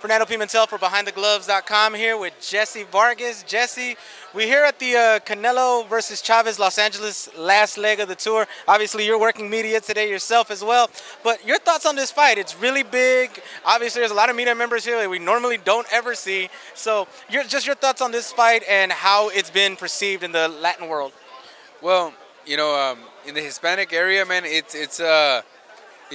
Fernando Pimentel for BehindTheGloves.com here with Jessie Vargas. Jessie, we're here at the Canelo versus Chavez Los Angeles last leg of the tour. Obviously, you're working media today yourself as well. But your thoughts on this fight? It's really big. Obviously, there's a lot of media members here that we normally don't ever see. So your thoughts on this fight and how it's been perceived in the Latin world. Well, in the Hispanic area, man, it's a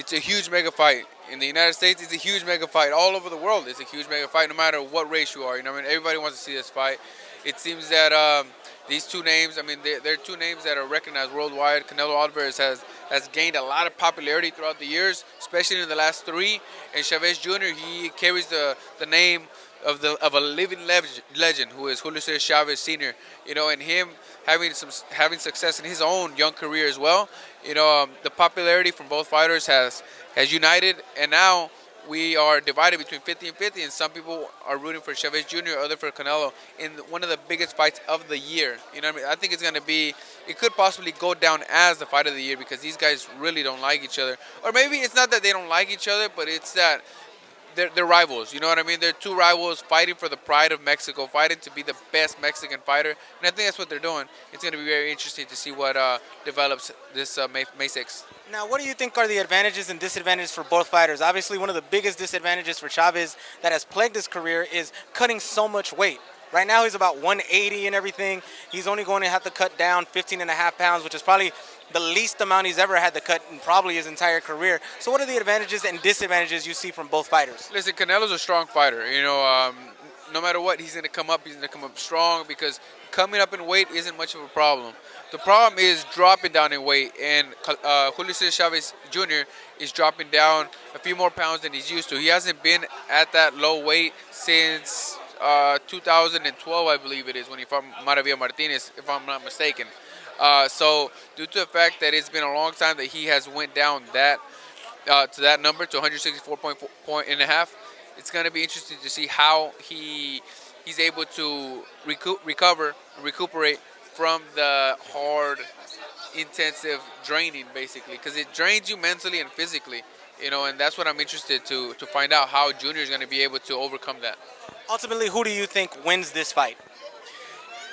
huge mega fight. In the United States, it's a huge mega fight. All over the world, it's a huge mega fight, no matter what race you are. Everybody wants to see this fight. It seems that these two names, they're two names that are recognized worldwide. Canelo Alvarez has gained a lot of popularity throughout the years, especially in the last three. And Chavez Jr., he carries the name of a living legend, who is Julio Cesar Chavez Sr. And him having success in his own young career as well. The popularity from both fighters has united, and now we are divided between 50 and 50, and some people are rooting for Chavez Jr., others for Canelo in one of the biggest fights of the year. I think it could possibly go down as the fight of the year because these guys really don't like each other. Or maybe it's not that they don't like each other, but it's that they're rivals. You know what I mean? They're two rivals fighting for the pride of Mexico, fighting to be the best Mexican fighter. And I think that's what they're doing. It's going to be very interesting to see what develops this May 6th. Now, what do you think are the advantages and disadvantages for both fighters? Obviously, one of the biggest disadvantages for Chavez that has plagued his career is cutting so much weight. Right now, he's about 180 and everything. He's only going to have to cut down 15 and a half pounds, which is probably the least amount he's ever had to cut in probably his entire career. So what are the advantages and disadvantages you see from both fighters? Listen, Canelo's a strong fighter. No matter what, he's going to come up strong because coming up in weight isn't much of a problem. The problem is dropping down in weight, and Julio Cesar Chavez Jr. is dropping down a few more pounds than he's used to. He hasn't been at that low weight since 2012, I believe it is, when he fought Maravilla Martinez, if I'm not mistaken. So due to the fact that it's been a long time that he has went down to that number, to 164.5, it's going to be interesting to see how he's able to recuperate from the hard, intensive draining, basically, because it drains you mentally and physically, and that's what I'm interested to find out how Junior is going to be able to overcome that. Ultimately, who do you think wins this fight?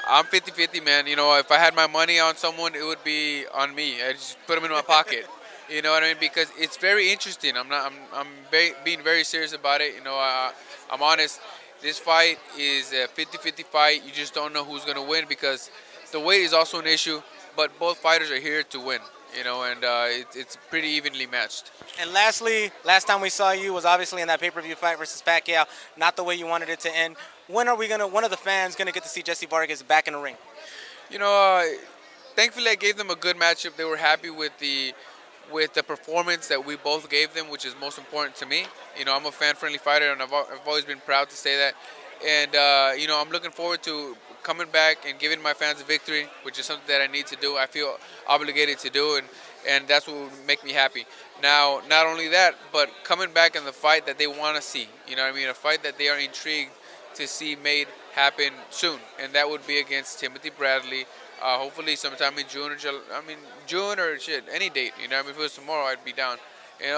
I'm 50-50, man. If I had my money on someone, it would be on me. I just put them in my pocket. You know what I mean? Because it's very interesting. I'm being very serious about it. I'm honest. This fight is a 50-50 fight. You just don't know who's going to win because the weight is also an issue, but both fighters are here to win. And it's pretty evenly matched. And lastly, last time we saw you was obviously in that pay-per-view fight versus Pacquiao, not the way you wanted it to end. When are one of the fans gonna get to see Jessie Vargas back in the ring? Thankfully I gave them a good matchup. They were happy with the performance that we both gave them, which is most important to me. I'm a fan-friendly fighter, and I've always been proud to say that. And I'm looking forward to coming back and giving my fans a victory, which is something that I need to do. I feel obligated to do, and that's what would make me happy. Now, not only that, but coming back in the fight that they want to see. A fight that they are intrigued to see made happen soon, and that would be against Timothy Bradley. Hopefully sometime in June or June or any date. If it was tomorrow, I'd be down.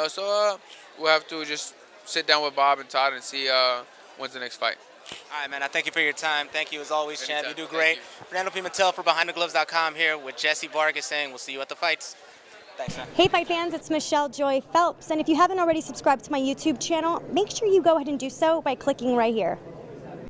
So we'll have to just sit down with Bob and Todd and see when's the next fight. All right, man. I thank you for your time. Thank you as always, champ. You do great. You. Fernando Pimentel for BehindTheGloves.com here with Jessie Vargas saying we'll see you at the fights. Thanks, man. Hey, fight fans. It's Michelle Joy Phelps. And if you haven't already subscribed to my YouTube channel, make sure you go ahead and do so by clicking right here.